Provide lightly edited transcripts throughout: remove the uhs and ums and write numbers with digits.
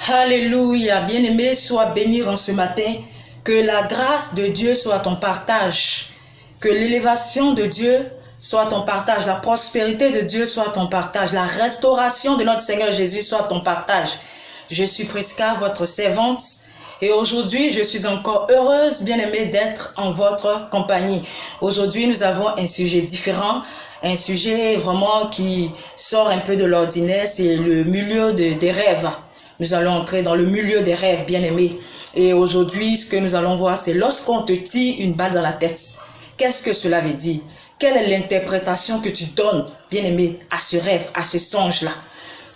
Alléluia, bien-aimé, sois béni en ce matin. Que la grâce de Dieu soit ton partage. Que l'élévation de Dieu soit ton partage. La prospérité de Dieu soit ton partage. La restauration de notre Seigneur Jésus soit ton partage. Je suis Prisca, votre servante. Et aujourd'hui, je suis encore heureuse, bien-aimée, d'être en votre compagnie. Aujourd'hui, nous avons un sujet différent. Un sujet vraiment qui sort un peu de l'ordinaire. C'est le milieu des rêves. Nous allons entrer dans le milieu des rêves, bien-aimés. Et aujourd'hui, ce que nous allons voir, c'est lorsqu'on te tire une balle dans la tête. Qu'est-ce que cela veut dire? Quelle est l'interprétation que tu donnes, bien-aimé, à ce rêve, à ce songe-là?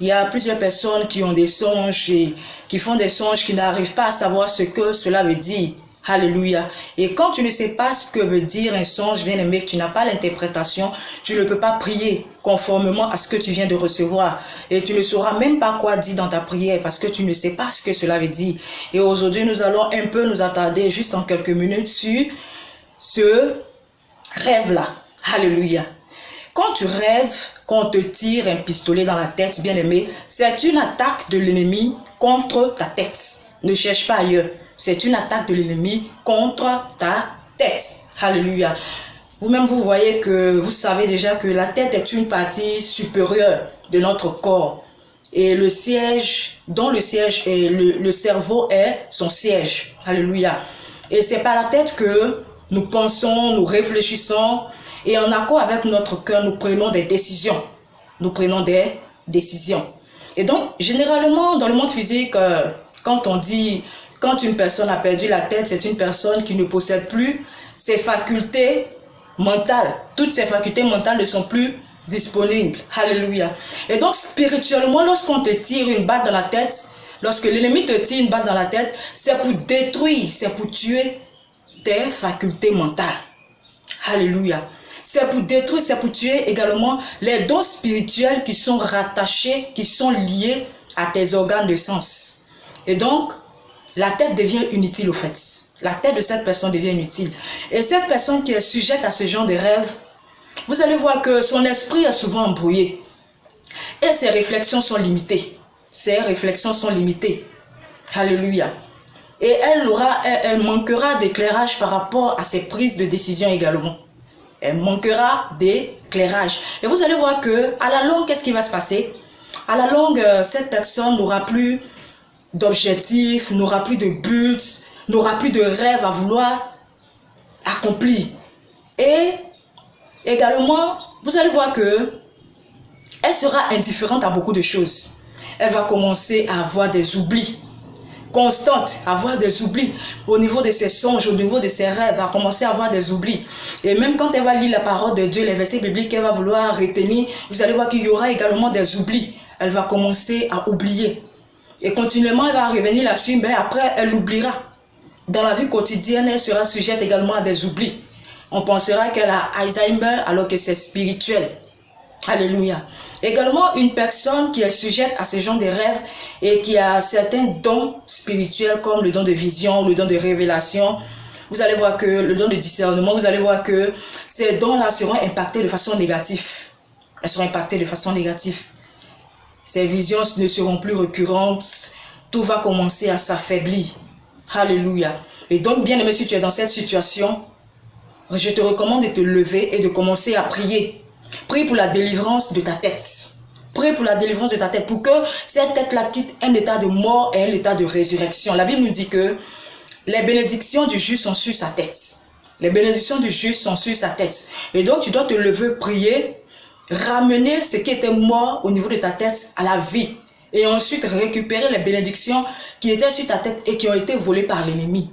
Il y a plusieurs personnes qui ont des songes et qui font des songes qui n'arrivent pas à savoir ce que cela veut dire. Alléluia. Et quand tu ne sais pas ce que veut dire un songe, bien-aimé, que tu n'as pas l'interprétation, tu ne peux pas prier conformément à ce que tu viens de recevoir. Et tu ne sauras même pas quoi dire dans ta prière parce que tu ne sais pas ce que cela veut dire. Et aujourd'hui, nous allons un peu nous attarder juste en quelques minutes sur ce rêve-là. Alléluia. Quand tu rêves qu'on te tire un pistolet dans la tête, bien-aimé, c'est une attaque de l'ennemi contre ta tête. Ne cherche pas ailleurs. C'est une attaque de l'ennemi contre ta tête. Alléluia. Vous-même, vous voyez que vous savez déjà que la tête est une partie supérieure de notre corps. Et le siège, dont le siège est le cerveau est son siège. Alléluia. Et c'est par la tête que nous pensons, nous réfléchissons. Et en accord avec notre cœur, nous prenons des décisions. Nous prenons des décisions. Et donc, généralement, dans le monde physique, quand on dit... Quand une personne a perdu la tête, c'est une personne qui ne possède plus ses facultés mentales. Toutes ses facultés mentales ne sont plus disponibles. Alléluia. Et donc, spirituellement, lorsqu'on te tire une balle dans la tête, lorsque l'ennemi te tire une balle dans la tête, c'est pour détruire, c'est pour tuer tes facultés mentales. Alléluia. C'est pour détruire, c'est pour tuer également les dons spirituels qui sont rattachés, qui sont liés à tes organes de sens. Et donc, la tête devient inutile au fait. La tête de cette personne devient inutile. Et cette personne qui est sujette à ce genre de rêve, vous allez voir que son esprit est souvent embrouillé. Et ses réflexions sont limitées. Ses réflexions sont limitées. Alléluia. Et elle manquera d'éclairage par rapport à ses prises de décision également. Elle manquera d'éclairage. Et vous allez voir que à la longue, qu'est-ce qui va se passer? À la longue, cette personne n'aura plus d'objectifs, n'aura plus de buts, n'aura plus de rêves à vouloir accomplir. Et également, vous allez voir que elle sera indifférente à beaucoup de choses. Elle va commencer à avoir des oublis constantes, à avoir des oublis au niveau de ses songes, au niveau de ses rêves, elle va commencer à avoir des oublis. Et même quand elle va lire la parole de Dieu, les versets bibliques qu'elle va vouloir retenir, vous allez voir qu'il y aura également des oublis. Elle va commencer à oublier. Et continuellement, elle va revenir là-dessus, mais après, elle l'oubliera. Dans la vie quotidienne, elle sera sujette également à des oublis. On pensera qu'elle a Alzheimer alors que c'est spirituel. Alléluia. Également, une personne qui est sujette à ce genre de rêves et qui a certains dons spirituels comme le don de vision, le don de révélation, vous allez voir que le don de discernement, vous allez voir que ces dons-là seront impactés de façon négative. Elles seront impactées de façon négative. Ces visions ne seront plus récurrentes. Tout va commencer à s'affaiblir. Alléluia. Et donc, bien aimé, si tu es dans cette situation, je te recommande de te lever et de commencer à prier. Prie pour la délivrance de ta tête. Prie pour la délivrance de ta tête pour que cette tête-là quitte un état de mort et un état de résurrection. La Bible nous dit que les bénédictions du juste sont sur sa tête. Les bénédictions du juste sont sur sa tête. Et donc, tu dois te lever, prier, ramener ce qui était mort au niveau de ta tête à la vie. Et ensuite récupérer les bénédictions qui étaient sur ta tête et qui ont été volées par l'ennemi.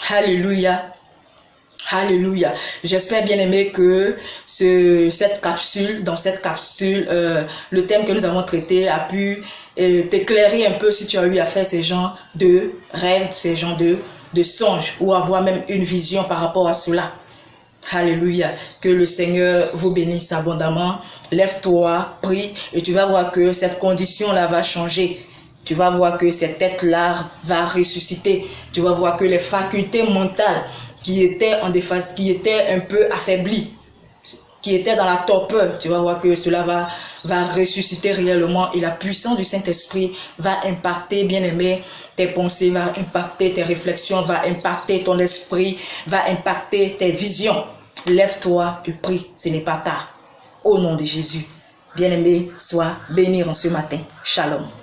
Alléluia. Alléluia. J'espère bien aimé que dans cette capsule, le thème que nous avons traité a pu t'éclairer un peu si tu as eu à faire ces genres de rêves, ces genres de songes ou avoir même une vision par rapport à cela. Alléluia. Que le Seigneur vous bénisse abondamment. Lève-toi, prie et tu vas voir que cette condition-là va changer. Tu vas voir que cette tête-là va ressusciter. Tu vas voir que les facultés mentales qui étaient en déphase, qui étaient un peu affaiblies, qui étaient dans la torpeur, tu vas voir que cela va ressusciter réellement et la puissance du Saint-Esprit va impacter, bien-aimé, tes pensées, va impacter tes réflexions, va impacter ton esprit, va impacter tes visions. Lève-toi et prie, ce n'est pas tard. Au nom de Jésus, bien-aimé, sois béni en ce matin. Shalom.